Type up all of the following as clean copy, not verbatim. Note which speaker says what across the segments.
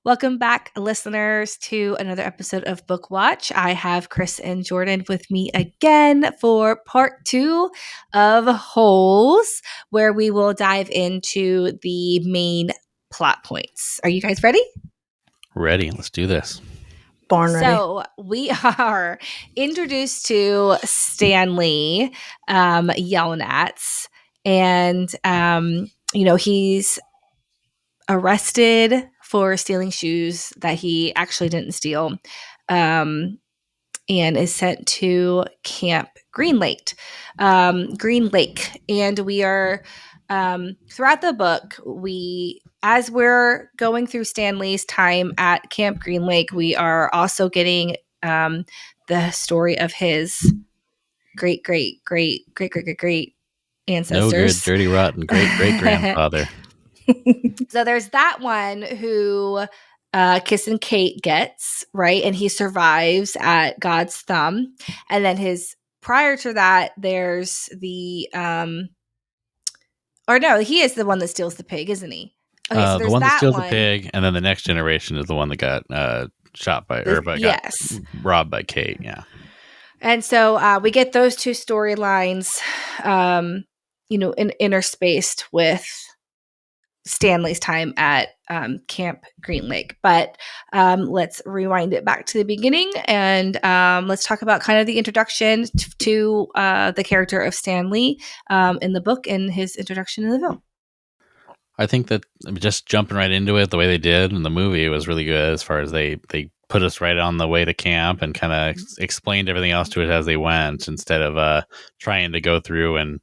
Speaker 1: Welcome back, listeners, to another episode of Book Watch. I have Chris and Jordyn with me again for part 2 of Holes, where we will dive into the main plot points. Are you guys ready?
Speaker 2: Ready. Let's do this.
Speaker 3: Born ready.
Speaker 1: So we are introduced to Stanley Yelnats, and he's arrested for stealing shoes that he actually didn't steal, and is sent to Camp Green Lake. And we are throughout the book, as we're going through Stanley's time at Camp Green Lake, we are also getting the story of his great ancestors.
Speaker 2: No good, dirty, rotten, great grandfather.
Speaker 1: So there's that one who Kissin Kate gets, right? And he survives at God's thumb. And then prior to that, there's the he is the one that steals the pig, isn't he? Okay, so there's
Speaker 2: the one that steals
Speaker 1: one.
Speaker 2: the pig, and then the next generation is the one that got shot by, got robbed by Kate. Yeah.
Speaker 1: And so we get those two storylines, interspersed with Stanley's time at Camp Green Lake. But let's rewind it back to the beginning, and let's talk about kind of the introduction to the character of Stanley in the book and his introduction in the film.
Speaker 2: I think that just jumping right into it the way they did in the movie was really good, as far as they put us right on the way to camp and kind of explained everything else to it as they went, instead of trying to go through and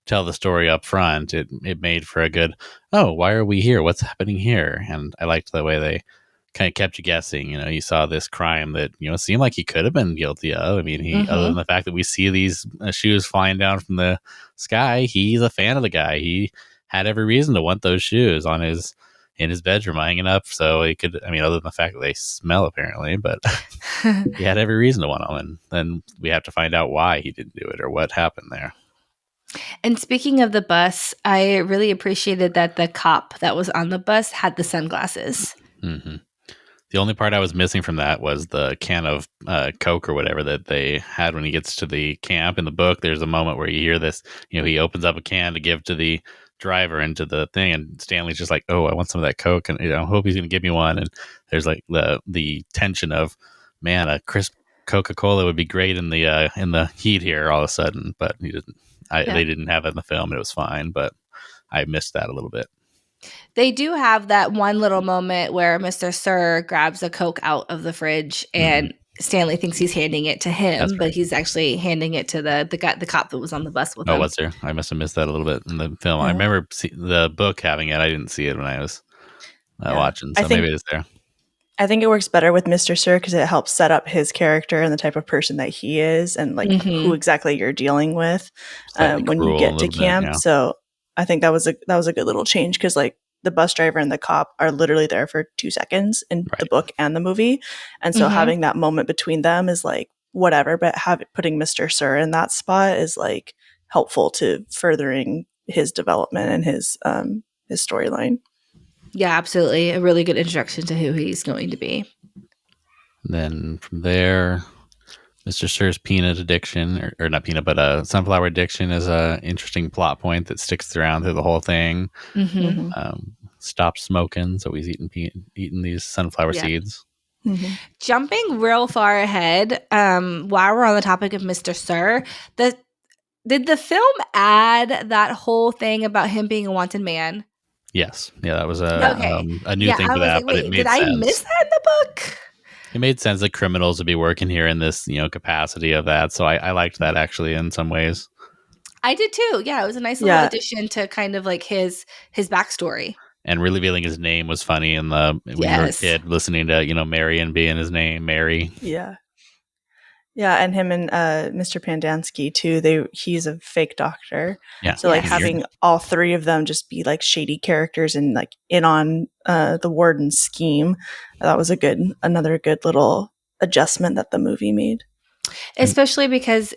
Speaker 2: tell the story up front. It made for a good, why are we here? What's happening here? And I liked the way they kind of kept you guessing. You saw this crime that, seemed like he could have been guilty of. I mean, other than the fact that we see these shoes flying down from the sky, he's a fan of the guy. He had every reason to want those shoes in his bedroom hanging up, so he could, other than the fact that they smell apparently, but he had every reason to want them. And then we have to find out why he didn't do it or what happened there.
Speaker 1: And speaking of the bus, I really appreciated that the cop that was on the bus had the sunglasses.
Speaker 2: Mm-hmm. The only part I was missing from that was the can of Coke or whatever that they had when he gets to the camp. In the book, there's a moment where you hear this, he opens up a can to give to the driver into the thing, and Stanley's just like, I want some of that Coke, and I hope he's going to give me one. And there's like the tension of, man, a crisp Coca-Cola would be great in the heat here all of a sudden, but he didn't. They didn't have it in the film, and it was fine, but I missed that a little bit.
Speaker 1: They do have that one little moment where Mr. Sir grabs a Coke out of the fridge, and Stanley thinks he's handing it to him, but he's actually handing it to the cop that was on the bus with him.
Speaker 2: Oh, was there? I must have missed that a little bit in the film. I remember the book having it. I didn't see it when I was watching, so maybe it's there.
Speaker 3: I think it works better with Mr. Sir because it helps set up his character and the type of person that he is, and like who exactly you're dealing with when you get to camp. Bit, yeah. So I think that was a good little change, because like the bus driver and the cop are literally there for 2 seconds in the book and the movie, and so having that moment between them is like whatever. But putting Mr. Sir in that spot is like helpful to furthering his development and his storyline.
Speaker 1: Yeah, absolutely. A really good introduction to who he's going to be.
Speaker 2: Then from there, Mr. Sir's peanut addiction, or not peanut, but sunflower addiction is a interesting plot point that sticks around through the whole thing. Stopped smoking, so he's eating these sunflower seeds.
Speaker 1: Jumping real far ahead, while we're on the topic of Mr. Sir, did the film add that whole thing about him being a wanted man?
Speaker 2: Yes. Yeah, that was a new thing for that, but it made sense.
Speaker 1: Did I miss that in the book?
Speaker 2: It made sense that criminals would be working here in this, capacity of that. So I liked that actually in some ways.
Speaker 1: I did too. Yeah, it was a nice little addition to kind of like his backstory.
Speaker 2: And revealing his name was funny when you were a kid, listening to, Marion being his name, Mary.
Speaker 3: Yeah. Yeah, and him and Mr. Pandansky too. He's a fake doctor. Yeah. So like having all three of them just be like shady characters and like in on the warden's scheme. That was another good little adjustment that the movie made.
Speaker 1: Especially because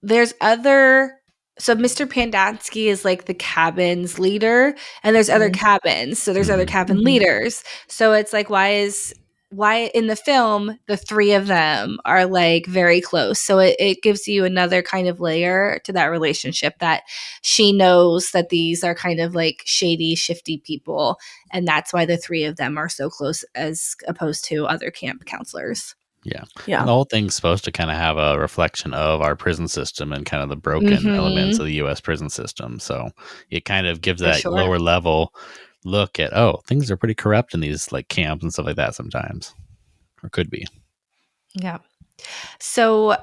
Speaker 1: there's other so Mr. Pandansky is like the cabin's leader, and there's other cabins. So there's other cabin leaders. So it's like, why in the film the three of them are like very close? So it gives you another kind of layer to that relationship, that she knows that these are kind of like shady, shifty people, and that's why the three of them are so close as opposed to other camp counselors.
Speaker 2: Yeah. And the whole thing's supposed to kind of have a reflection of our prison system and kind of the broken elements of the U.S. prison system. So it kind of gives that lower level look at, things are pretty corrupt in these like camps and stuff like that sometimes, or could be.
Speaker 1: Yeah. So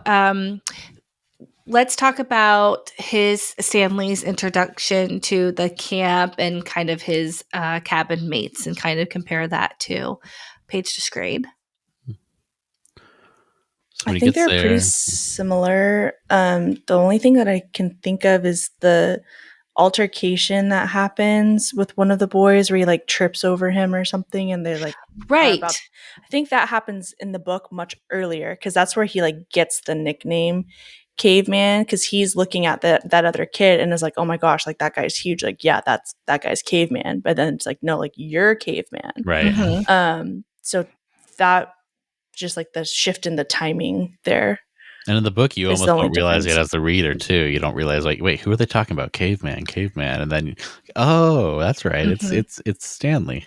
Speaker 1: let's talk about Stanley's introduction to the camp and kind of his cabin mates, and kind of compare that to Page to Screen.
Speaker 3: I think they're pretty similar. The only thing that I can think of is the altercation that happens with one of the boys where he like trips over him or something, and they're like,
Speaker 1: right.
Speaker 3: I think that happens in the book much earlier, because that's where he like gets the nickname Caveman, because he's looking at that other kid and is like, oh my gosh, like that guy's huge, like yeah, that guy's Caveman. But then it's like, no, like you're Caveman,
Speaker 2: right?
Speaker 3: So that just like the shift in the timing there.
Speaker 2: And in the book, you almost don't realize it as the reader too. You don't realize, like, wait, who are they talking about? Caveman, and then, that's right, it's Stanley.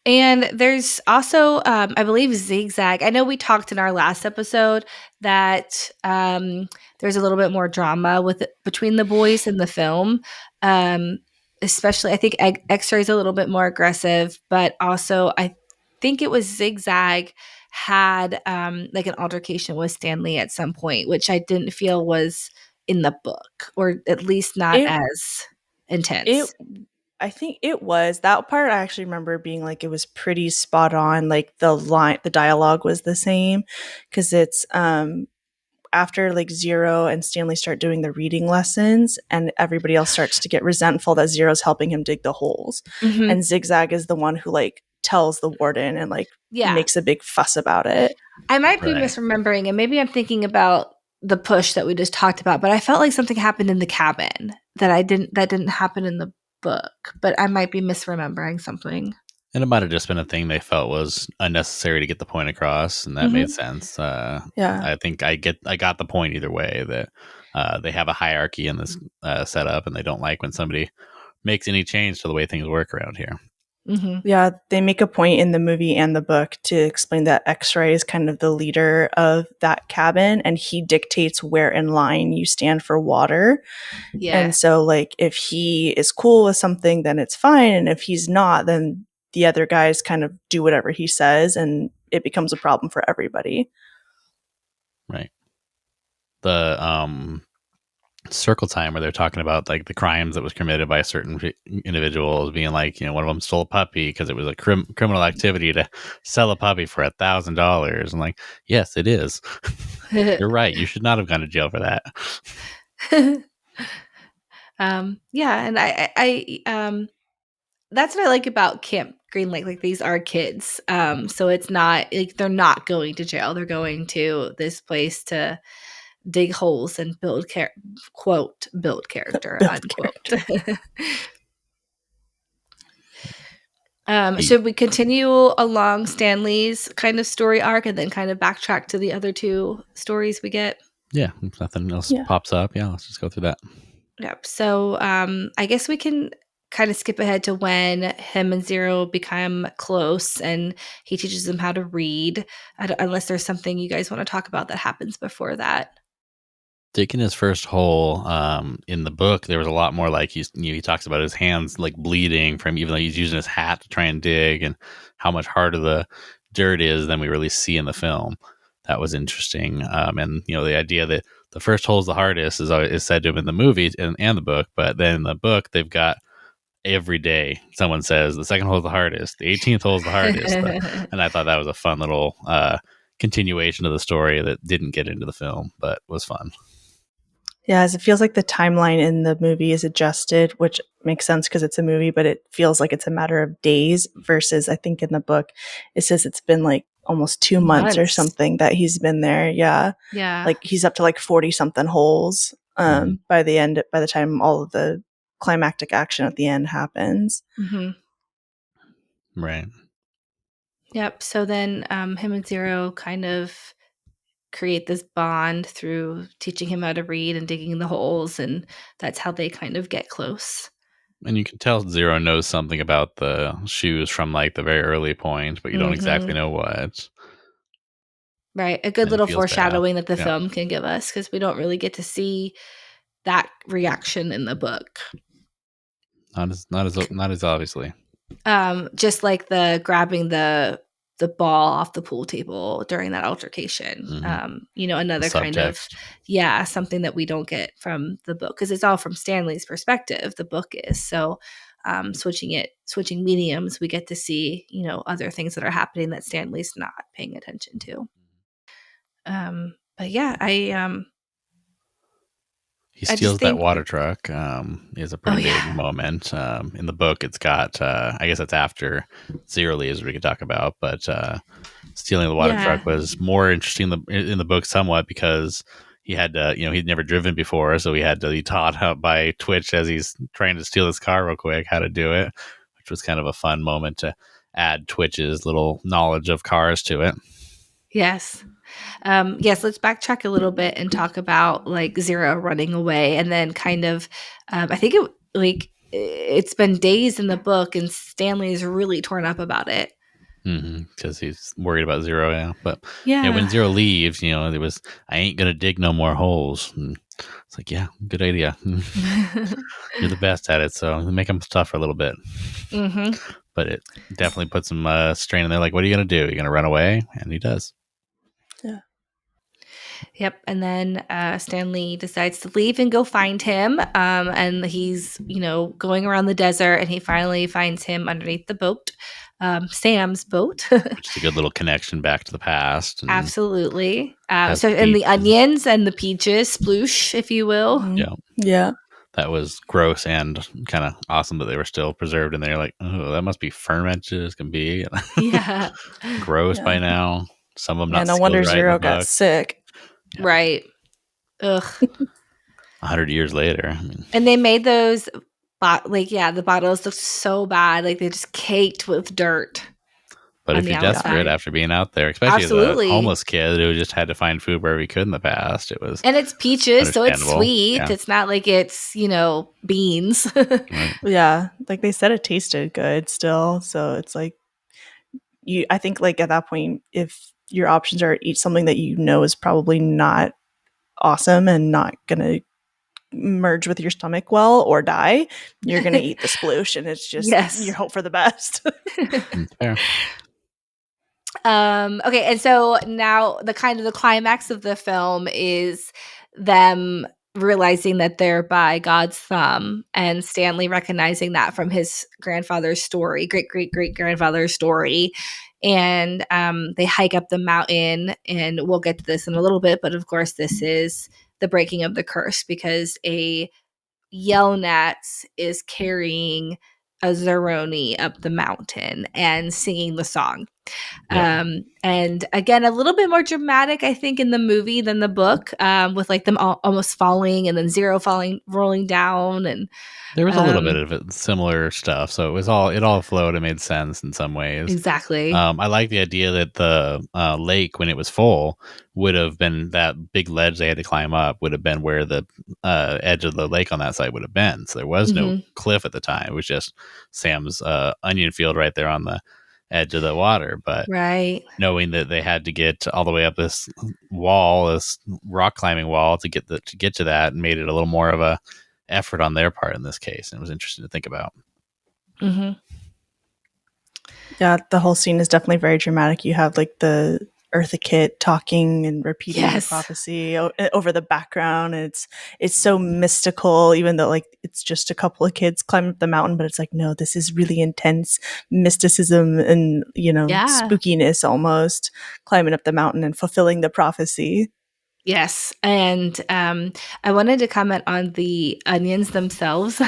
Speaker 1: And there's also, I believe, Zigzag. I know we talked in our last episode that there's a little bit more drama between the boys in the film. Especially, I think X-Ray is a little bit more aggressive, but also I think it was Zigzag had like an altercation with Stanley at some point, which I didn't feel was in the book, or at least not as intense.
Speaker 3: I think it was. That part I actually remember being like, it was pretty spot on. Like the dialogue was the same, because it's after like Zero and Stanley start doing the reading lessons, and everybody else starts to get resentful that Zero's helping him dig the holes. And Zigzag is the one who like tells the warden and like makes a big fuss about it.
Speaker 1: I might be misremembering, and maybe I'm thinking about the push that we just talked about, but I felt like something happened in the cabin that didn't happen in the book, but I might be misremembering something.
Speaker 2: And it might have just been a thing they felt was unnecessary to get the point across, and that made sense. I think I got the point either way, that they have a hierarchy in this setup, and they don't like when somebody makes any change to the way things work around here.
Speaker 3: Yeah, they make a point in the movie and the book to explain that X-Ray is kind of the leader of that cabin, and he dictates where in line you stand for water. Yeah. And so like if he is cool with something, then it's fine, and if he's not, then the other guys kind of do whatever he says, and it becomes a problem for everybody.
Speaker 2: Right. The circle time where they're talking about like the crimes that was committed by certain individuals, being like, one of them stole a puppy because it was a criminal activity to sell a puppy for $1,000. I'm like, yes, it is. You're right. You should not have gone to jail for that.
Speaker 1: Yeah, and I that's what I like about Camp Green Lake. Like, these are kids, so it's not like they're not going to jail. They're going to this place to dig holes and build quote build character unquote. Should we continue along Stanley's kind of story arc and then kind of backtrack to the other two stories we get?
Speaker 2: Yeah, if nothing else pops up, let's just go through that.
Speaker 1: Yep. So I guess we can kind of skip ahead to when him and Zero become close and he teaches them how to read, unless there's something you guys want to talk about that happens before that.
Speaker 2: Digging his first hole, in the book, there was a lot more like he talks about his hands like bleeding from, even though he's using his hat to try and dig, and how much harder the dirt is than we really see in the film. That was interesting. And the idea that the first hole is the hardest is said to him in the movie and the book, but then in the book they've got every day someone says the second hole is the hardest, the 18th hole is the hardest. And I thought that was a fun little continuation of the story that didn't get into the film but was fun.
Speaker 3: Yeah, as it feels like the timeline in the movie is adjusted, which makes sense because it's a movie, but it feels like it's a matter of days versus, I think in the book it says it's been like almost 2 months or something that he's been there. Yeah. Like he's up to like 40 something holes. by the time all of the climactic action at the end happens.
Speaker 2: Right.
Speaker 1: Yep. So then him and Zero kind of create this bond through teaching him how to read and digging the holes, and that's how they kind of get close.
Speaker 2: And you can tell Zero knows something about the shoes from like the very early point, but you don't exactly know what.
Speaker 1: Right. A good little foreshadowing that the film can give us, because we don't really get to see that reaction in the book.
Speaker 2: Not as obviously.
Speaker 1: Just like the grabbing the ball off the pool table during that altercation. Another kind of something that we don't get from the book, because it's all from Stanley's perspective. The book is so switching mediums, we get to see other things that are happening that Stanley's not paying attention to. But yeah,
Speaker 2: he steals that water truck. Is a pretty big moment. In the book, it's got, I guess it's after Zero leaves, we could talk about, but stealing the water truck was more interesting in the book somewhat, because he had to, he'd never driven before, so he had to be taught how by Twitch as he's trying to steal his car real quick, how to do it, which was kind of a fun moment to add Twitch's little knowledge of cars to it.
Speaker 1: Yes. Let's backtrack a little bit and talk about like Zero running away, and then kind of, I think it's been days in the book, and Stanley is really torn up about it.
Speaker 2: Because he's worried about Zero, but when Zero leaves, there was, I ain't gonna dig no more holes. And it's like, good idea. You're the best at it, so make him tough for a little bit. But it definitely puts some strain in there. Like, what are you gonna do? You're gonna run away? And he does.
Speaker 3: Yeah.
Speaker 1: Yep. And then Stanley decides to leave and go find him. And he's, going around the desert, and he finally finds him underneath the boat, Sam's boat.
Speaker 2: Which is a good little connection back to the past.
Speaker 1: Absolutely. And the onions and the peaches, sploosh, if you will.
Speaker 3: Yeah.
Speaker 2: That was gross and kind of awesome that they were still preserved in there. Like, oh, that must be fermented as can be.
Speaker 1: Yeah.
Speaker 2: Gross by now. Some of them not.
Speaker 3: No wonder Zero got sick.
Speaker 1: Yeah. Right. Ugh.
Speaker 2: 100 years later.
Speaker 1: And they made those, the bottles look so bad. Like, they're just caked with dirt.
Speaker 2: But if you're desperate after being out there, especially as a homeless kid who just had to find food wherever he could in the past, it was.
Speaker 1: And it's peaches, so it's sweet. Yeah. It's not like it's, beans.
Speaker 3: Right. Yeah. Like they said, it tasted good still. So it's like, I think like at that point, if your options are eat something that is probably not awesome and not going to merge with your stomach well or die, you're going to eat the sploosh, and it's just you hope for the best.
Speaker 2: Fair.
Speaker 1: Okay, and so now the climax of the film is them realizing that they're by God's thumb, and Stanley recognizing that from his grandfather's story, great-great-great-grandfather's story. And they hike up the mountain, and we'll get to this in a little bit, but of course this is the breaking of the curse, because a Yelnats is carrying a Zeroni up the mountain and singing the song. Yep. And again, a little bit more dramatic, I think, in the movie than the book, with like them almost falling, and then Zero rolling down, and
Speaker 2: there was a little bit of it, similar stuff. So it all flowed and made sense in some ways.
Speaker 1: Exactly.
Speaker 2: I like the idea that the lake, when it was full, would have been that big ledge they had to climb up, would have been where the edge of the lake on that side would have been. So there was no cliff at the time. It was just Sam's onion field right there on the edge of the water. But knowing that they had to get all the way up this wall, this rock climbing wall, to get to that, made it a little more of a effort on their part in this case, and it was interesting to think about.
Speaker 3: Yeah, the whole scene is definitely very dramatic. You have like the Eartha Kitt talking and repeating the prophecy over the background. It's so mystical, even though like it's just a couple of kids climbing up the mountain, but it's like, no, this is really intense mysticism and spookiness, almost climbing up the mountain and fulfilling the prophecy.
Speaker 1: Yes, and I wanted to comment on the onions themselves,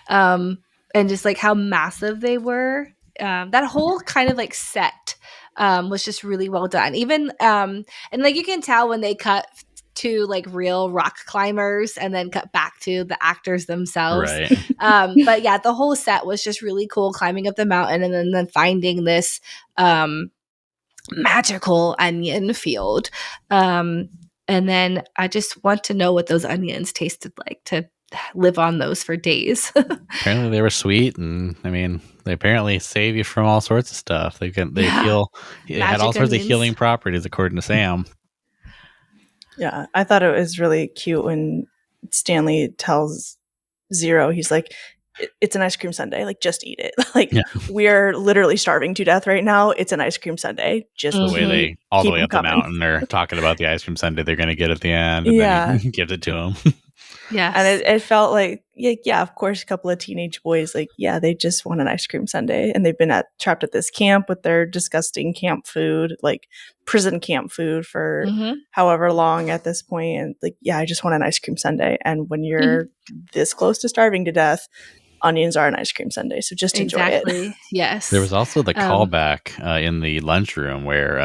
Speaker 1: and just like how massive they were. That whole kind of like set was just really well done. Even and like you can tell when they cut to like real rock climbers and then cut back to the actors themselves.
Speaker 2: Right.
Speaker 1: But yeah, the whole set was just really cool, climbing up the mountain and then finding this magical onion field. And then I just want to know what those onions tasted like, to live on those for days.
Speaker 2: Apparently they were sweet, and I mean, they apparently save you from all sorts of stuff. They heal. It had all sorts of healing properties, according to Sam.
Speaker 3: Yeah, I thought it was really cute when Stanley tells Zero, he's like, it's an ice cream sundae, like just eat it. Like we're literally starving to death right now. It's an ice cream sundae. Just
Speaker 2: the way they all the way up the mountain, they're talking about the ice cream sundae they're going to get at the end, and then he gives it to him.
Speaker 1: Yeah,
Speaker 3: and it felt like, yeah, of course, a couple of teenage boys, like, yeah, they just want an ice cream sundae, and they've been trapped at this camp with their disgusting camp food, like prison camp food for however long at this point, and like, yeah, I just want an ice cream sundae. And when you're this close to starving to death, onions are an ice cream sundae, so just enjoy it.
Speaker 1: Yes.
Speaker 2: There was also the callback in the lunchroom where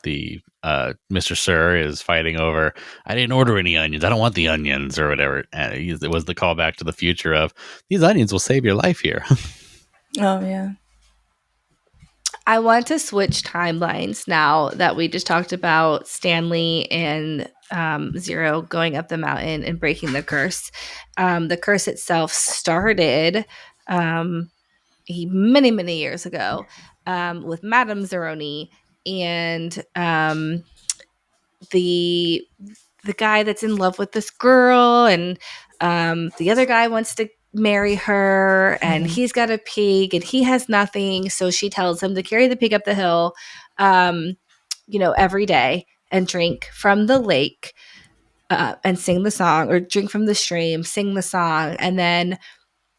Speaker 2: the Mr. Sir is fighting over, I didn't order any onions, I don't want the onions, or whatever. It was the callback to the future of, these onions will save your life here.
Speaker 3: Oh yeah.
Speaker 1: I want to switch timelines now that we just talked about Stanley and Zero going up the mountain and breaking the curse. The curse itself started many, many years ago with Madame Zeroni and the guy that's in love with this girl, and the other guy wants to marry her, and he's got a pig and he has nothing, so she tells him to carry the pig up the hill every day and drink from the lake and sing the song, or drink from the stream, sing the song, and then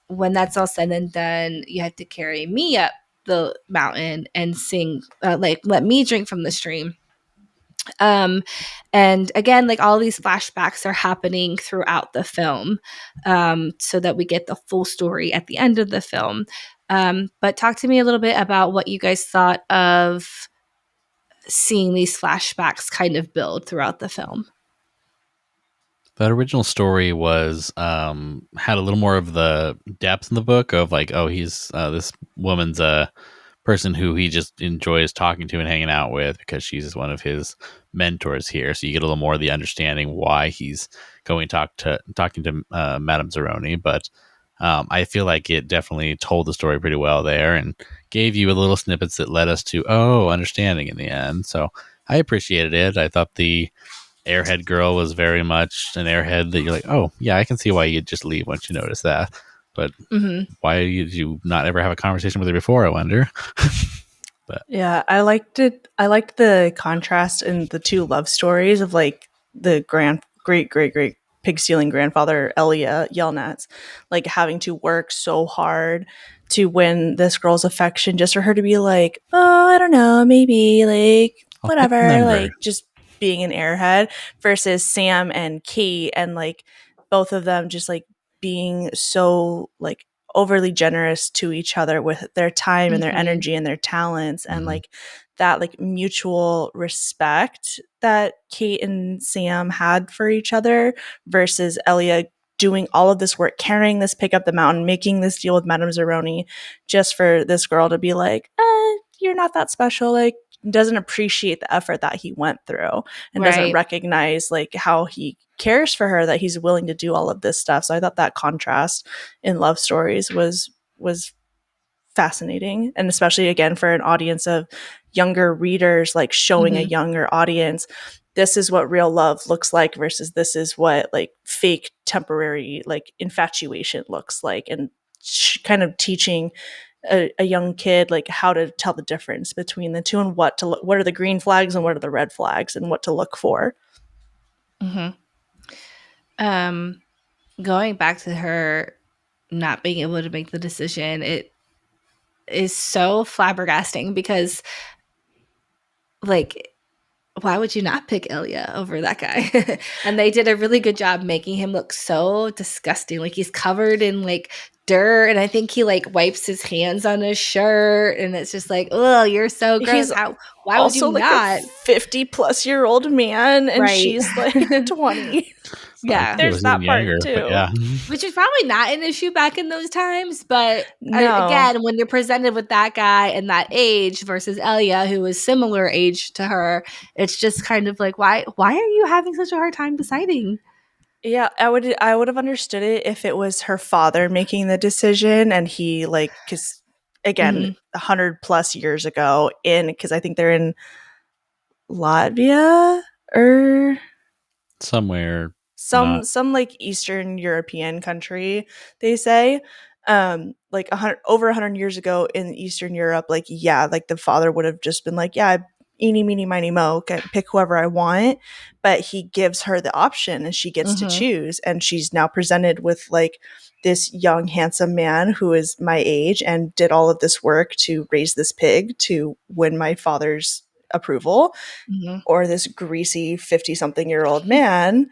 Speaker 1: when that's all said and done, you have to carry me up the mountain and sing, let me drink from the stream. And again, like all these flashbacks are happening throughout the film, so that we get the full story at the end of the film. But talk to me a little bit about what you guys thought of seeing these flashbacks kind of build throughout the film.
Speaker 2: That original story was had a little more of the depth in the book of like, oh, he's this woman's a person who he just enjoys talking to and hanging out with because she's one of his mentors here. So you get a little more of the understanding why he's going talking to Madame Zeroni. But I feel like it definitely told the story pretty well there and gave you a little snippets that led us to understanding in the end. So I appreciated it. I thought the airhead girl was very much an airhead that you're like, oh yeah, I can see why you'd just leave once you notice that. But why did you not ever have a conversation with her before, I wonder? But
Speaker 3: yeah, I liked it. I liked the contrast in the two love stories of like the great pig stealing grandfather Elia Yelnats, like having to work so hard to win this girl's affection just for her to be like, oh, I don't know, maybe like whatever, like just being an airhead, versus Sam and Kate, and like both of them just like being so like overly generous to each other with their time and their energy and their talents, and like that like mutual respect that Kate and Sam had for each other, versus Elia doing all of this work, carrying this pig up the mountain, making this deal with Madame Zeroni just for this girl to be like, you're not that special, like doesn't appreciate the effort that he went through and doesn't recognize like how he cares for her, that he's willing to do all of this stuff. So I thought that contrast in love stories was fascinating, and especially again for an audience of younger readers, like showing a younger audience this is what real love looks like versus this is what like fake temporary like infatuation looks like, and kind of teaching a young kid like how to tell the difference between the two, and what are the green flags and what are the red flags and what to look for.
Speaker 1: Going back to her not being able to make the decision, it is so flabbergasting because like why would you not pick Elia over that guy? And they did a really good job making him look so disgusting. Like he's covered in like dirt, and I think he like wipes his hands on his shirt, and it's just like, oh, you're so gross.
Speaker 3: He's
Speaker 1: why would you
Speaker 3: like
Speaker 1: not?
Speaker 3: a 50-plus-year-old man, and she's like 20.
Speaker 1: Yeah,
Speaker 3: there's that part younger, too.
Speaker 2: Yeah.
Speaker 1: Which is probably not an issue back in those times, but again, when you're presented with that guy and that age versus Elia, who is similar age to her, it's just kind of like, why are you having such a hard time deciding?
Speaker 3: Yeah, I would have understood it if it was her father making the decision, and he like, because again, 100+ years ago, because I think they're in Latvia or
Speaker 2: somewhere,
Speaker 3: some like Eastern European country, they say. Like over 100 years ago in Eastern Europe, like, yeah, like the father would have just been like, yeah, eeny, meeny, miny, mo, pick whoever I want. But he gives her the option, and she gets to choose. And she's now presented with like this young, handsome man who is my age and did all of this work to raise this pig to win my father's approval, or this greasy 50-something-year-old man.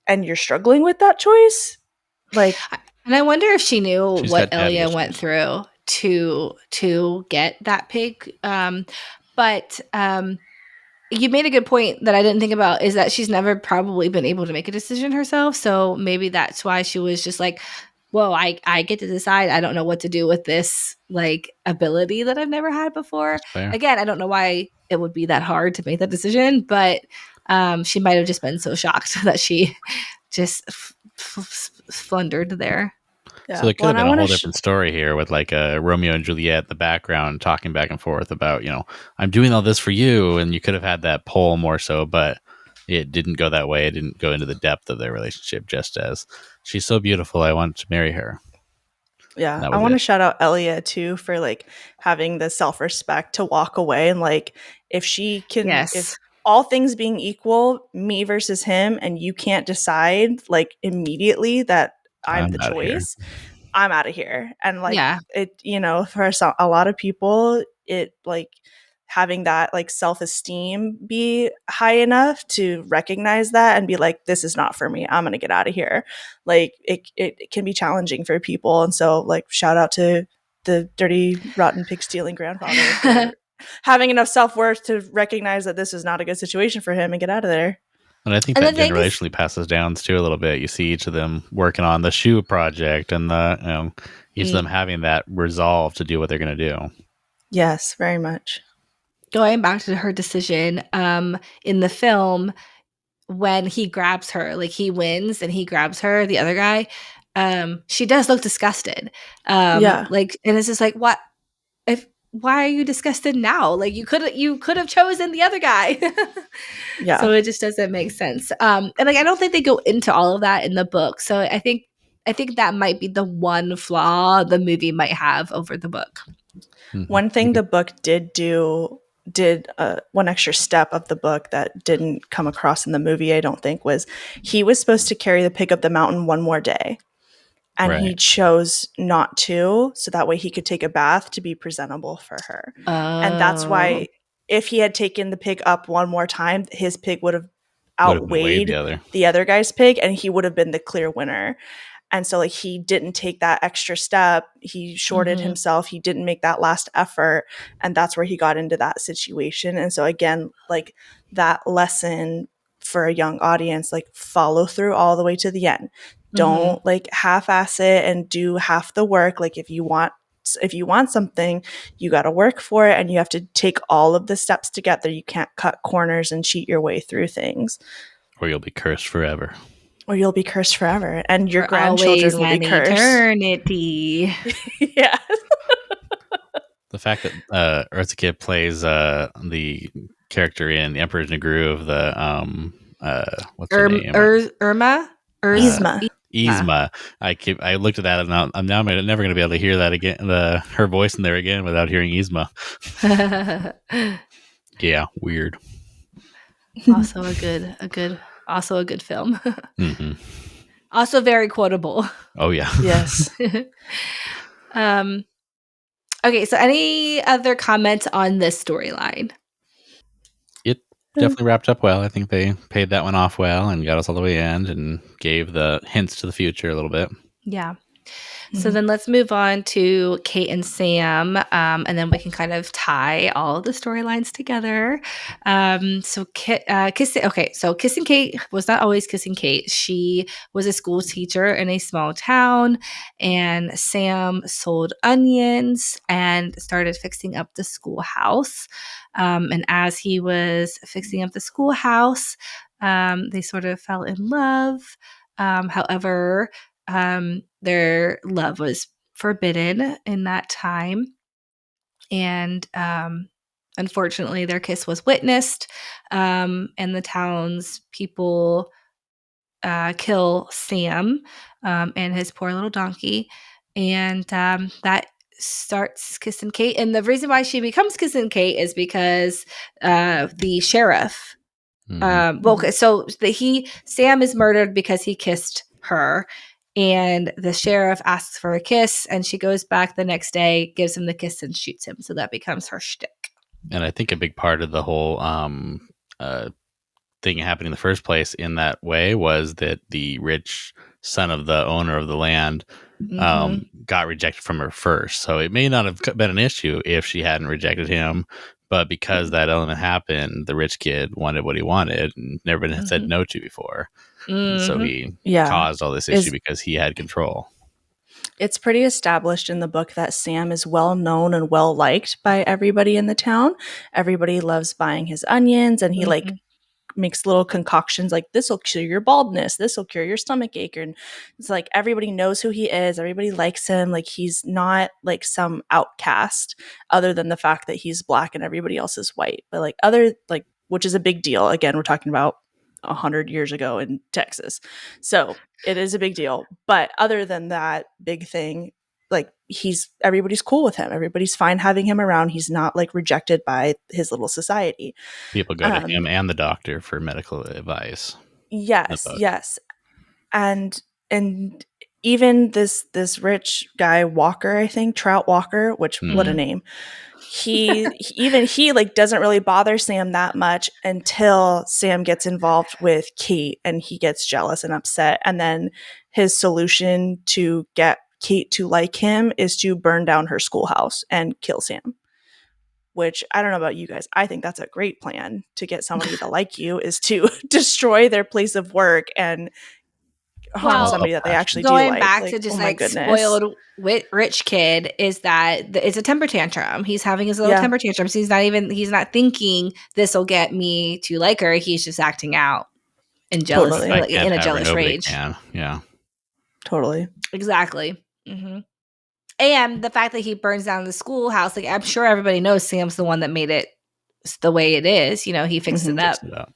Speaker 3: And you're struggling with that choice? Like,
Speaker 1: and I wonder if she knew what Elia went through to get that pig. But you made a good point that I didn't think about, is that she's never probably been able to make a decision herself. So maybe that's why she was just like, whoa, I get to decide. I don't know what to do with this like ability that I've never had before. Again, I don't know why it would be that hard to make that decision, but she might have just been so shocked that she just flundered there.
Speaker 2: Yeah. So there could have been a whole different story here with like a Romeo and Juliet in the background talking back and forth about, I'm doing all this for you. And you could have had that pull more so, but it didn't go that way. It didn't go into the depth of their relationship, just as she's so beautiful, I want to marry her.
Speaker 3: Yeah, I want to shout out Elia too for like having the self-respect to walk away, and like if she can, if all things being equal, me versus him, and you can't decide like immediately that I'm the choice, I'm out of here. And like it, for a lot of people, it like having that like self-esteem be high enough to recognize that and be like, this is not for me, I'm gonna get out of here. Like it can be challenging for people. And so like shout out to the dirty rotten pig stealing grandfather for having enough self-worth to recognize that this is not a good situation for him and get out of there.
Speaker 2: And I think that generationally passes down too a little bit. You see each of them working on the shoe project, and the each of them having that resolve to do what they're going to do.
Speaker 3: Yes, very much.
Speaker 1: Going back to her decision, in the film, when he grabs her, like he wins and he grabs her, the other guy, she does look disgusted. Like, and it's just like, what? Why are you disgusted now? Like you could have chosen the other guy. Yeah. So it just doesn't make sense. And like I don't think they go into all of that in the book. So I think that might be the one flaw the movie might have over the book.
Speaker 3: One thing the book did one extra step of the book that didn't come across in the movie, I don't think, was he was supposed to carry the pig up the mountain one more day. And he chose not to, so that way he could take a bath to be presentable for her. And that's why if he had taken the pig up one more time, his pig would have outweighed the other guy's pig, and he would have been the clear winner. And so like he didn't take that extra step. He shorted himself. He didn't make that last effort. And that's where he got into that situation. And so again, like that lesson for a young audience, like follow through all the way to the end. Don't like half-ass it and do half the work. Like if you want something, you got to work for it, and you have to take all of the steps together. You can't cut corners and cheat your way through things.
Speaker 2: Or you'll be cursed forever.
Speaker 3: And your grandchildren will be cursed.
Speaker 1: Eternity.
Speaker 3: Yeah.
Speaker 2: The fact that Eartha Kitt plays the character in The Emperor's New Groove, the what's her name?
Speaker 1: Irma?
Speaker 3: Yzma.
Speaker 2: I looked at that, and I'm never going to be able to hear that again. Her voice in there again without hearing Yzma. Yeah, weird.
Speaker 1: Also a good film. Also very quotable.
Speaker 2: Oh yeah.
Speaker 3: Yes.
Speaker 1: Okay, so any other comments on this storyline?
Speaker 2: It definitely wrapped up well. I think they paid that one off well and got us all the way in and gave the hints to the future a little bit.
Speaker 1: Yeah. So then let's move on to Kate and Sam, and then we can kind of tie all the storylines together. So Kissin Kate was not always Kissing Kate. She was a school teacher in a small town, and Sam sold onions and started fixing up the schoolhouse. And as he was fixing up the schoolhouse, they sort of fell in love. However, their love was forbidden in that time. And unfortunately, their kiss was witnessed, and the town's people kill Sam and his poor little donkey. And that starts Kissin Kate. And the reason why she becomes Kissin Kate is because the sheriff. Sam is murdered because he kissed her, and the sheriff asks for a kiss, and she goes back the next day, gives him the kiss, and shoots him. So that becomes her shtick.
Speaker 2: And I think a big part of the whole thing happening in the first place in that way was that the rich son of the owner of the land got rejected from her first. So it may not have been an issue if she hadn't rejected him. But because that element happened, the rich kid wanted what he wanted and never been said no to before. So he caused all this issue because he had control.
Speaker 3: It's pretty established in the book that Sam is well known and well liked by everybody in the town. Everybody loves buying his onions, and he makes little concoctions like, this will cure your baldness, this will cure your stomach ache, and it's like everybody knows who he is, everybody likes him. Like, he's not like some outcast other than the fact that he's black and everybody else is white, but which is a big deal. Again, we're talking about 100 years ago in Texas, so it is a big deal. But other than that big thing, like, everybody's cool with him, everybody's fine having him around. He's not like rejected by his little society.
Speaker 2: People go to him and the doctor for medical advice.
Speaker 3: Yes. And even this rich guy, Walker, I think, Trout Walker, which what a name. He like doesn't really bother Sam that much until Sam gets involved with Kate, and he gets jealous and upset. And then his solution to get Kate to like him is to burn down her schoolhouse and kill Sam. Which, I don't know about you guys, I think that's a great plan to get somebody to like you, is to destroy their place of work and harm somebody that they actually do like.
Speaker 1: Going back to just spoiled rich kid, is that it's a temper tantrum. He's having his little temper tantrums. He's not thinking this will get me to like her. He's just acting out in jealous, in a jealous rage.
Speaker 2: Yeah,
Speaker 3: totally,
Speaker 1: exactly. And the fact that he burns down the schoolhouse, like, I'm sure everybody knows Sam's the one that made it the way it is. You know, he fixed it up.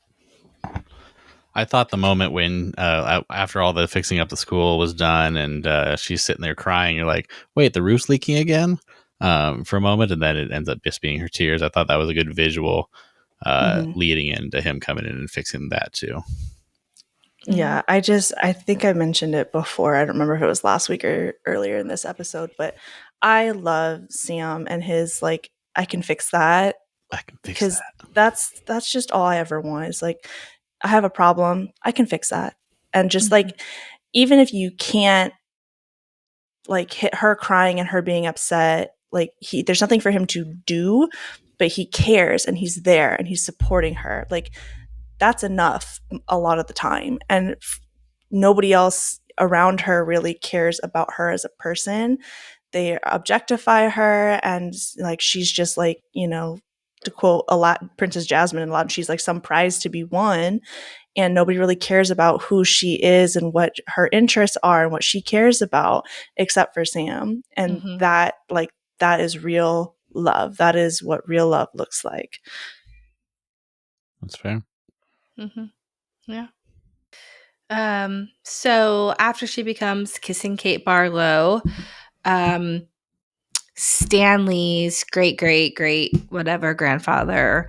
Speaker 2: I thought the moment when, after all the fixing up the school was done and she's sitting there crying, you're like, wait, the roof's leaking again? For a moment, and then it ends up just being her tears. I thought that was a good visual leading into him coming in and fixing that too.
Speaker 3: Yeah, I think I mentioned it before. I don't remember if it was last week or earlier in this episode, but I love Sam and his, like, I can fix that. Because that's just all I ever want, is like, I have a problem, I can fix that. And just like, even if you can't like hit her crying and her being upset, like, there's nothing for him to do, but he cares and he's there and he's supporting her. Like, that's enough a lot of the time. And nobody else around her really cares about her as a person. They objectify her, and like, she's just like, you know, to quote Princess Jasmine in Aladdin, she's like some prize to be won, and nobody really cares about who she is and what her interests are and what she cares about, except for Sam. And that is real love. That is what real love looks like.
Speaker 2: That's fair.
Speaker 1: Yeah. So after she becomes Kissing Kate Barlow, Stanley's great whatever grandfather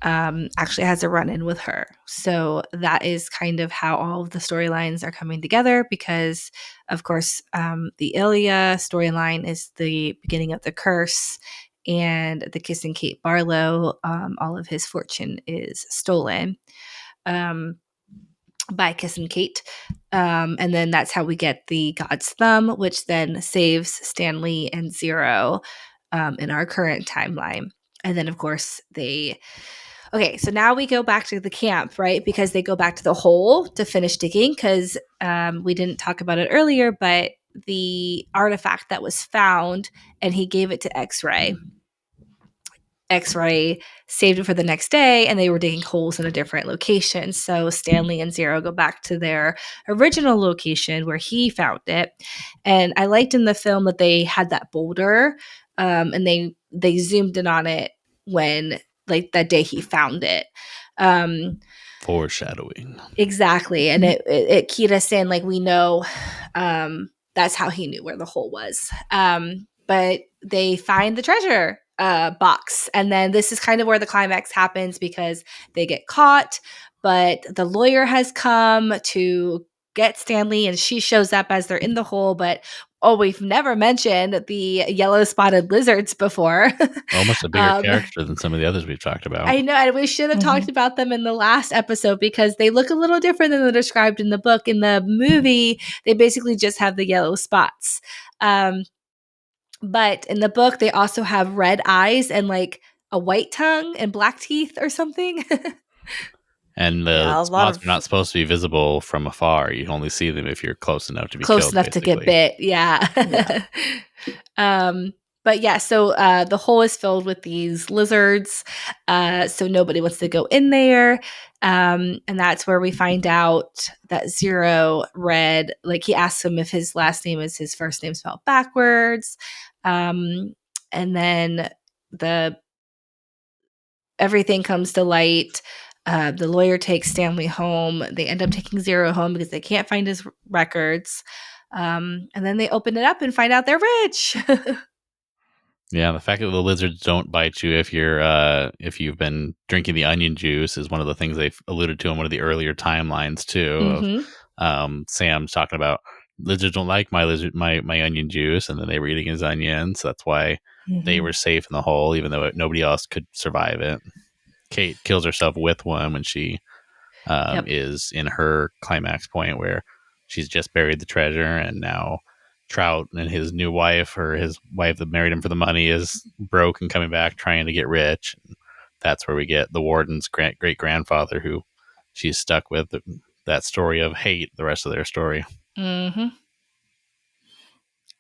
Speaker 1: actually has a run-in with her. So that is kind of how all of the storylines are coming together, because of course the Elia storyline is the beginning of the curse, and the Kissin Kate Barlow, all of his fortune is stolen by Kissin Kate. And then that's how we get the God's Thumb, which then saves Stanley and Zero in our current timeline. And then, of course, okay, so now we go back to the camp, right? Because they go back to the hole to finish digging because we didn't talk about it earlier, but the artifact that was found, and he gave it to X-Ray. X-Ray saved it for the next day, and they were digging holes in a different location. So Stanley and Zero go back to their original location where he found it. And I liked in the film that they had that boulder, and they zoomed in on it when, like, that day he found it.
Speaker 2: Foreshadowing.
Speaker 1: Exactly. And it keyed us in, like, we know that's how he knew where the hole was. But they find the treasure box. And then this is kind of where the climax happens because they get caught, but the lawyer has come to get Stanley, and she shows up as they're in the hole. But we've never mentioned the yellow spotted lizards before.
Speaker 2: Almost a bigger character than some of the others we've talked about.
Speaker 1: I know, and we should have talked about them in the last episode because they look a little different than they're described in the book. In the movie, they basically just have the yellow spots. But in the book, they also have red eyes and like a white tongue and black teeth or something.
Speaker 2: And the spots are not supposed to be visible from afar. You only see them if you're close enough to be
Speaker 1: close
Speaker 2: killed,
Speaker 1: enough basically. To get bit. Yeah. But yeah, so the hole is filled with these lizards. So nobody wants to go in there. And that's where we find out that Zero read, like, he asks him if his last name is his first name spelled backwards. And then everything comes to light. The lawyer takes Stanley home. They end up taking Zero home because they can't find his records. And then they open it up and find out they're rich.
Speaker 2: Yeah, the fact that the lizards don't bite you if you've been drinking the onion juice is one of the things they've alluded to in one of the earlier timelines too. Of Sam's talking about lizards don't like my onion juice, and then they were eating his onions. So that's why they were safe in the hole, even though nobody else could survive it. Kate kills herself with one when she is in her climax point where she's just buried the treasure, and now Trout and his new wife, or his wife that married him for the money, is broke and coming back trying to get rich. And that's where we get the warden's great grandfather, who she's stuck with, that story of hate, the rest of their story.
Speaker 3: Mm-hmm.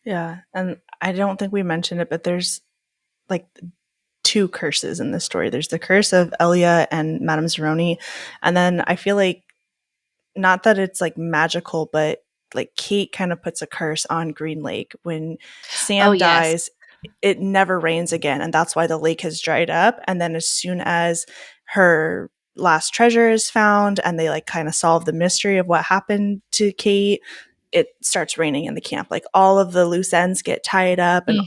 Speaker 3: Yeah, and I don't think we mentioned it, but there's like two curses in this story. There's the curse of Elia and Madame Zeroni, and then I feel like, not that it's like magical, but like Kate kind of puts a curse on Green Lake. When Sam dies, it never rains again, and that's why the lake has dried up. And then as soon as her last treasure is found and they like kind of solve the mystery of what happened to Kate, it starts raining in the camp. Like all of the loose ends get tied up, and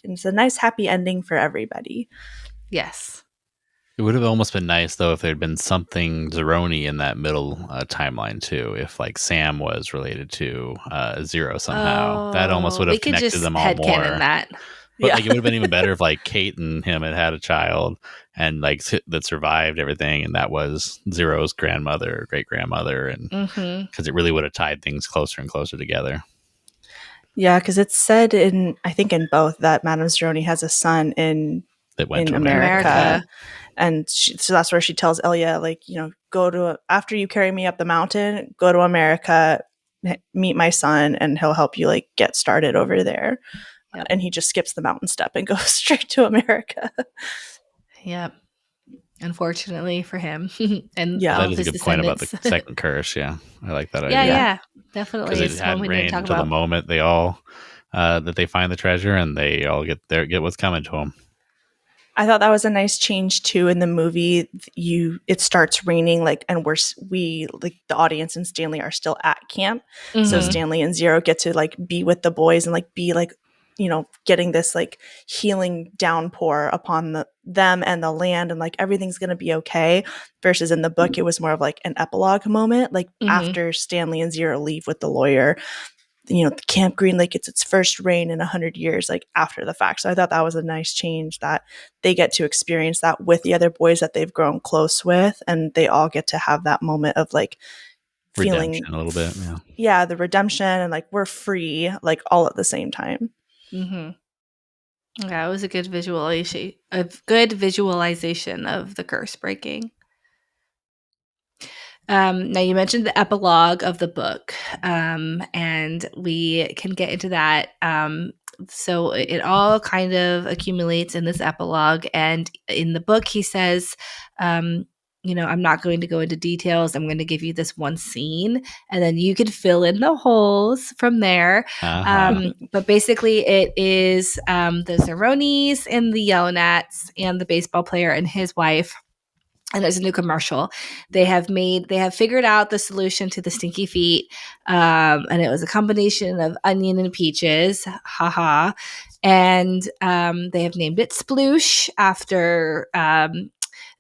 Speaker 3: it's a nice happy ending for everybody.
Speaker 1: Yes.
Speaker 2: It would have almost been nice, though, if there had been something Zeroni in that middle timeline, too. If, like, Sam was related to Zero somehow. That almost would have connected them all more.
Speaker 1: That.
Speaker 2: But like, it would have been even better if, like, Kate and him had a child and, like, that survived everything, and that was Zero's grandmother or great-grandmother, and because it really would have tied things closer and closer together.
Speaker 3: Yeah, because it's said I think in both, that Madame Zeroni has a son in America. And so that's where she tells Elia, like, after you carry me up the mountain, go to America, meet my son, and he'll help you like get started over there. Yep. And he just skips the mountain step and goes straight to America.
Speaker 1: Yep. Unfortunately for him. And
Speaker 2: that is a good point about the second curse. Yeah, I like that idea.
Speaker 1: Yeah, definitely.
Speaker 2: Because it had rained until the moment they all that they find the treasure, and they all get what's coming to them.
Speaker 3: I thought that was a nice change too. In the movie, it starts raining, like, and we like the audience and Stanley are still at camp. So Stanley and Zero get to like be with the boys and like be like, getting this like healing downpour upon them and the land, and like everything's gonna be okay. Versus in the book, it was more of like an epilogue moment, like after Stanley and Zero leave with the lawyer, Camp Green Lake gets its first rain in 100 years, like after the fact. So I thought that was a nice change that they get to experience that with the other boys that they've grown close with, and they all get to have that moment of like feeling
Speaker 2: redemption a little bit.
Speaker 3: The redemption and like we're free, like all at the same time.
Speaker 1: Mm-hmm. Yeah, it was a good visualization of the curse breaking. Now you mentioned the epilogue of the book, and we can get into that. So it all kind of accumulates in this epilogue, and in the book he says, I'm not going to go into details. I'm going to give you this one scene, and then you can fill in the holes from there. But basically, it is the Zeronis and the Yelnats and the baseball player and his wife. And there's a new commercial. They have figured out the solution to the stinky feet. And it was a combination of onion and peaches. Haha. And they have named it Sploosh after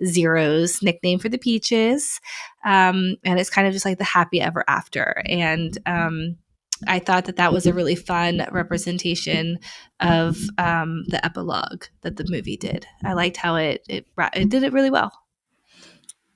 Speaker 1: Zero's nickname for the peaches. And it's kind of just like the happy ever after. And I thought that was a really fun representation of the epilogue that the movie did. I liked how it did it really well.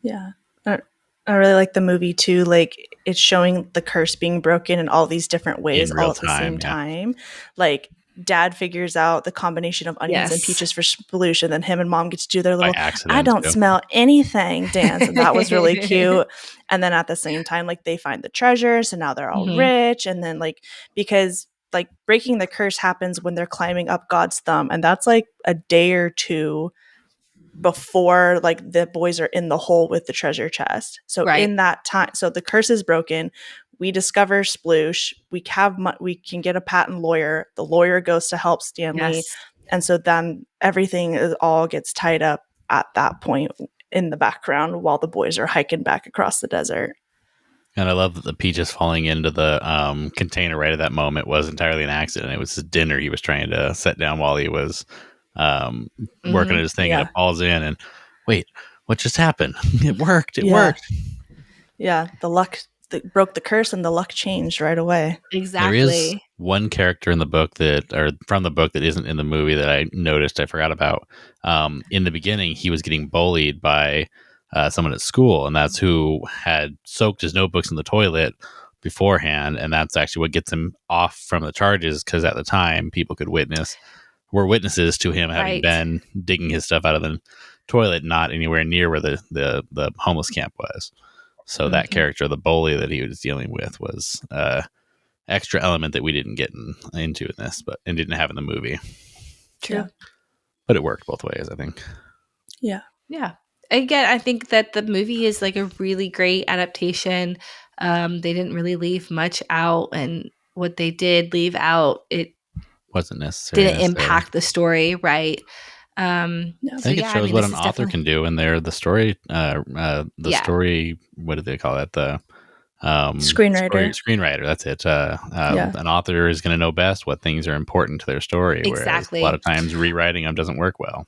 Speaker 3: Yeah. I really like the movie too. Like it's showing the curse being broken in all these different ways all at the same time. Like dad figures out the combination of onions and peaches for Sploosh, and then him and mom get to do their little I don't smell anything dance. And that was really cute. And then at the same time, like they find the treasure. So now they're all rich. And then like, because like breaking the curse happens when they're climbing up God's thumb. And that's like a day or two before like the boys are in the hole with the treasure chest. So in that time, so the curse is broken. We discover Sploosh. We can get a patent lawyer. The lawyer goes to help Stanley. Yes. And so then everything all gets tied up at that point in the background while the boys are hiking back across the desert.
Speaker 2: And I love that the peaches falling into the container right at that moment was entirely an accident. It was his dinner he was trying to set down while he was working at his thing, and it falls in, and wait, what just happened? It worked. It worked.
Speaker 3: Yeah, the luck broke the curse, and the luck changed right away.
Speaker 1: Exactly.
Speaker 2: There is one character in the book from the book that isn't in the movie that I noticed. I forgot about. In the beginning, he was getting bullied by someone at school, and that's who had soaked his notebooks in the toilet beforehand, and that's actually what gets him off from the charges, because at the time people were witnesses to him having been digging his stuff out of the toilet, not anywhere near where the homeless camp was. So that character, the bully that he was dealing with, was extra element that we didn't get into in this, and didn't have in the movie.
Speaker 1: True. Yeah.
Speaker 2: But it worked both ways, I think.
Speaker 3: Yeah.
Speaker 1: Yeah. Again, I think that the movie is like a really great adaptation. They didn't really leave much out, and what they did leave out, it
Speaker 2: wasn't necessary.
Speaker 1: Didn't impact the story, right?
Speaker 2: I think it shows what an author can do, and the story, story. What do they call it? The
Speaker 3: screenwriter.
Speaker 2: Screenwriter. That's it. An author is going to know best what things are important to their story.
Speaker 1: Exactly.
Speaker 2: Whereas a lot of times rewriting them doesn't work well.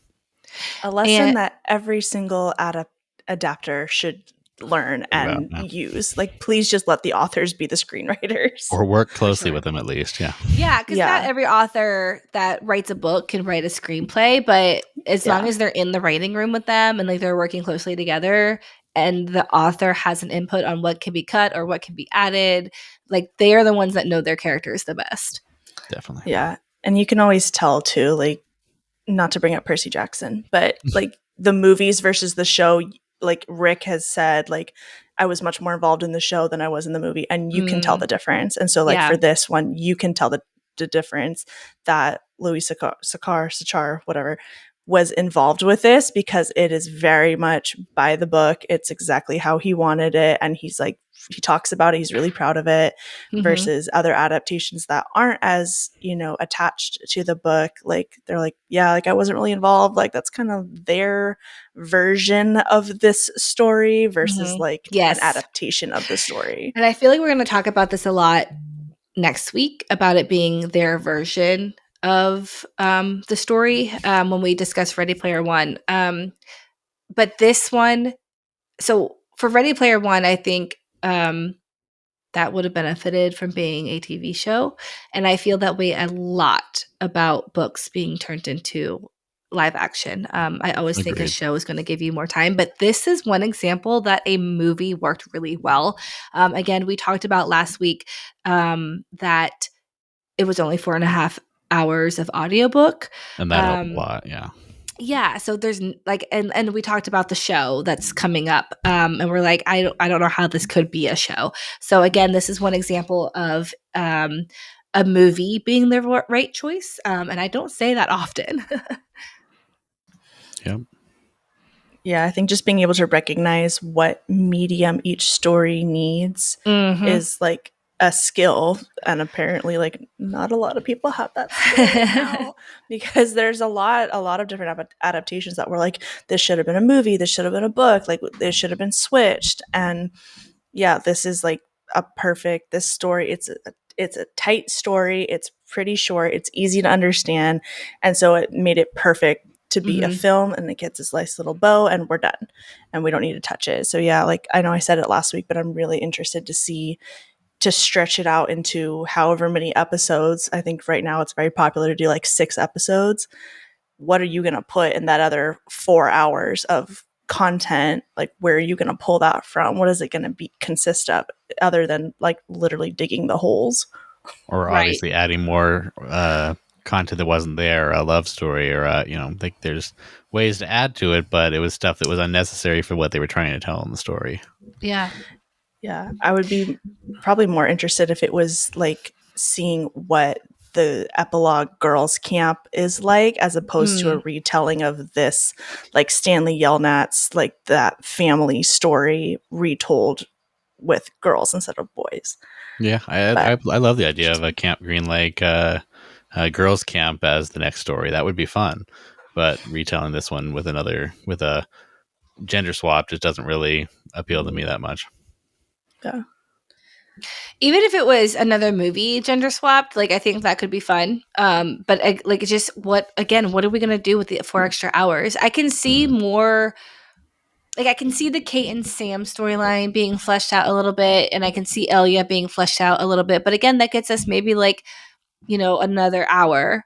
Speaker 3: A lesson that every single adapter should learn and use. Like, please just let the authors be the screenwriters,
Speaker 2: or work closely with them at least.
Speaker 1: Because not every author that writes a book can write a screenplay, but as long as they're in the writing room with them and like they're working closely together, and the author has an input on what can be cut or what can be added, like they are the ones that know their characters the best.
Speaker 2: Definitely.
Speaker 3: Yeah. And you can always tell too, like, not to bring up Percy Jackson, but like the movies versus the show, like Rick has said, like, I was much more involved in the show than I was in the movie, and you can tell the difference. And so like for this one, you can tell the difference that Louis Sachar, whatever, was involved with this, because it is very much by the book. It's exactly how he wanted it. And he talks about it. He's really proud of it, versus other adaptations that aren't as, attached to the book. Like they're like, yeah, like I wasn't really involved. Like that's kind of their version of this story versus an adaptation of the story.
Speaker 1: And I feel like we're going to talk about this a lot next week, about it being their version of the story when we discuss Ready Player One. But this one, so for Ready Player One, I think that would have benefited from being a TV show. And I feel that way a lot about books being turned into live action. I always think a show is going to give you more time, but this is one example that a movie worked really well. Again, we talked about last week that it was only 4.5 hours of audiobook.
Speaker 2: And that helped a lot, yeah.
Speaker 1: Yeah, so there's like, and we talked about the show that's coming up, and we're like, I don't know how this could be a show. So again, this is one example of a movie being the right choice, and I don't say that often.
Speaker 2: Yep.
Speaker 3: Yeah, I think just being able to recognize what medium each story needs is like a skill, and apparently like not a lot of people have that skill right now, because there's a lot of different adaptations that were like, this should have been a movie, this should have been a book, like this should have been switched. And yeah, this is like this story, it's a tight story, it's pretty short, it's easy to understand, and so it made it perfect to be a film, and it gets this nice little bow, and we're done, and we don't need to touch it. So yeah, like I know I said it last week, but I'm really interested to stretch it out into however many episodes. I think right now it's very popular to do like 6 episodes. What are you going to put in that other 4 hours of content? Like, where are you going to pull that from? What is it going to consist of, other than like literally digging the holes?
Speaker 2: Or obviously adding more content that wasn't there, a love story, or like there's ways to add to it, but it was stuff that was unnecessary for what they were trying to tell in the story.
Speaker 1: Yeah.
Speaker 3: I would be probably more interested if it was like seeing what the epilogue girls camp is like, as opposed to a retelling of this like Stanley Yelnats, like that family story retold with girls instead of boys.
Speaker 2: Yeah, I love the idea of a Camp Green Lake girls camp as the next story. That would be fun, but retelling this one with a gender swap just doesn't really appeal to me that much.
Speaker 3: Yeah.
Speaker 1: Even if it was another movie gender swapped, like I think that could be fun. But like just what are we going to do with the 4 extra hours? I can see more. Like I can see the Kate and Sam storyline being fleshed out a little bit, and I can see Elia being fleshed out a little bit. But again, that gets us maybe like, another hour.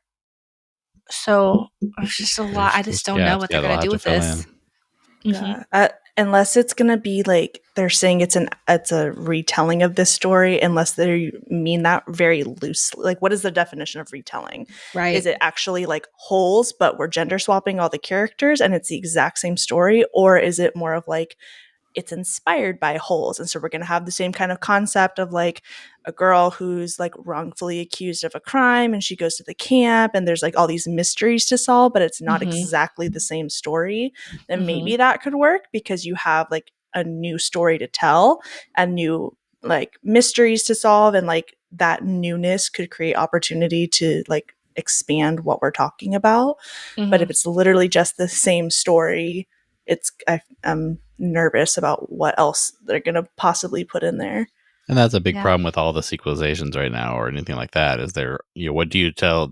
Speaker 1: So it's just a lot. I just don't know what they're going to do with this.
Speaker 3: Yeah. Unless it's going to be like they're saying it's a retelling of this story, unless they mean that very loosely. Like, what is the definition of retelling?
Speaker 1: Right.
Speaker 3: Is it actually like holes, but we're gender swapping all the characters and it's the exact same story? Or is it more of like, it's inspired by holes, and so we're going to have the same kind of concept of like a girl who's like wrongfully accused of a crime, and she goes to the camp, and there's like all these mysteries to solve, but it's not exactly the same story. Then maybe that could work, because you have like a new story to tell and new like mysteries to solve, and like that newness could create opportunity to like expand what we're talking about. But if it's literally just the same story, I'm nervous about what else they're going to possibly put in there.
Speaker 2: And that's a big problem with all the sequelizations right now, or anything like that. Is there, what do you tell?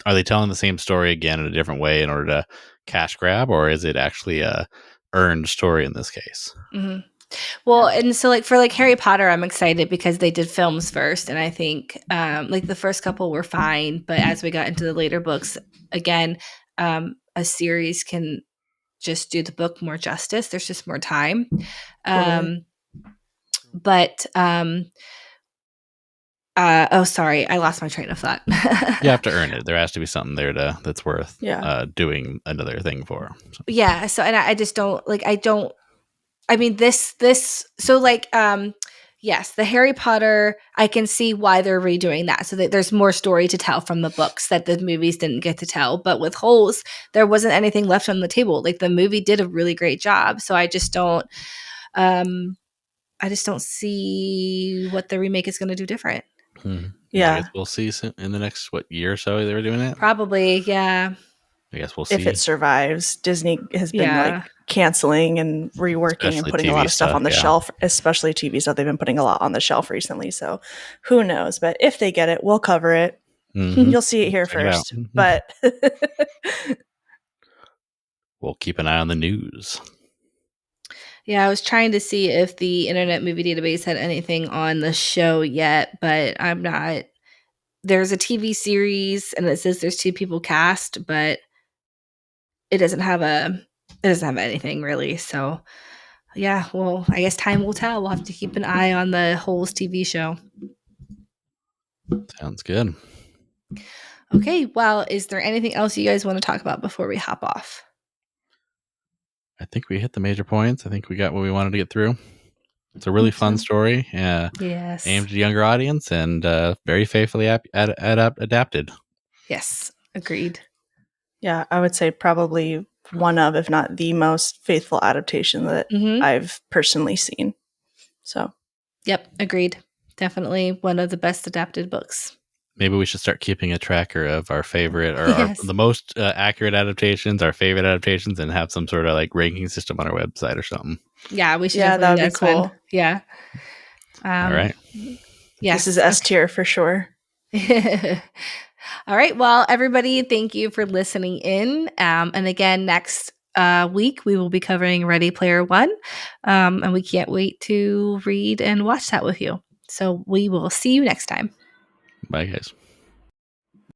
Speaker 2: Are they telling the same story again in a different way in order to cash grab, or is it actually a earned story in this case?
Speaker 1: Well, and so like for like Harry Potter, I'm excited because they did films first, and I think like the first couple were fine, but as we got into the later books, again, a series can just do the book more justice. There's just more time. But sorry, I lost my train of thought.
Speaker 2: You have to earn it. There has to be something there that's worth doing another thing for.
Speaker 1: So. Yeah. So, and I just don't like, I mean, this, so like, yes, the Harry Potter, I can see why they're redoing that, so that there's more story to tell from the books that the movies didn't get to tell. But with Holes, there wasn't anything left on the table. Like the movie did a really great job. So I just don't see what the remake is going to do different.
Speaker 3: Yeah.
Speaker 2: I guess we'll see in the next, year or so they were doing it?
Speaker 1: Probably, yeah.
Speaker 2: I guess we'll see.
Speaker 3: If it survives. Disney has been like canceling and reworking and putting TV a lot of stuff on the shelf, especially TV stuff. They've been putting a lot on the shelf recently. So who knows? But if they get it, we'll cover it. You'll see it here first. But
Speaker 2: we'll keep an eye on the news.
Speaker 1: Yeah, I was trying to see if the Internet Movie Database had anything on the show yet, but I'm not. There's a TV series, and it says there's 2 people cast, but it doesn't have anything really. So, yeah, well, I guess time will tell. We'll have to keep an eye on the Holes TV show.
Speaker 2: Sounds good.
Speaker 1: Okay, well, is there anything else you guys want to talk about before we hop off?
Speaker 2: I think we hit the major points. I think we got what we wanted to get through. It's a really fun story.
Speaker 1: Yes.
Speaker 2: Aimed at a younger audience and very faithfully adapted.
Speaker 1: Yes, agreed.
Speaker 3: Yeah, I would say probably one of, if not the most faithful adaptation that I've personally seen. So,
Speaker 1: yep, agreed. Definitely one of the best adapted books.
Speaker 2: Maybe we should start keeping a tracker of our favorite or the most accurate adaptations, our favorite adaptations, and have some sort of like ranking system on our website or something.
Speaker 1: Yeah, we should.
Speaker 3: Yeah, that would be cool.
Speaker 1: Fun. Yeah.
Speaker 2: All right.
Speaker 3: Yes, this is S tier for sure.
Speaker 1: All right. Well, everybody, thank you for listening in. And again, next week we will be covering Ready Player One, and we can't wait to read and watch that with you. So we will see you next time.
Speaker 2: Bye, guys.